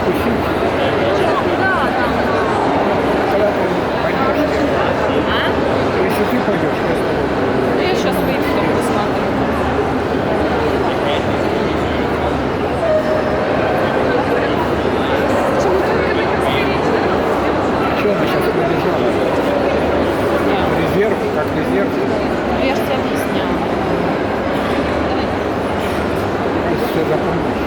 перекусить. Когда ты пойдешь, если ты пойдешь, я с тобой. Ну, я сейчас выйду, там посмотрю. Что она сейчас побежала? Резерв, как резерв. Ну, я же тебе объясняла. Если все запомнишь.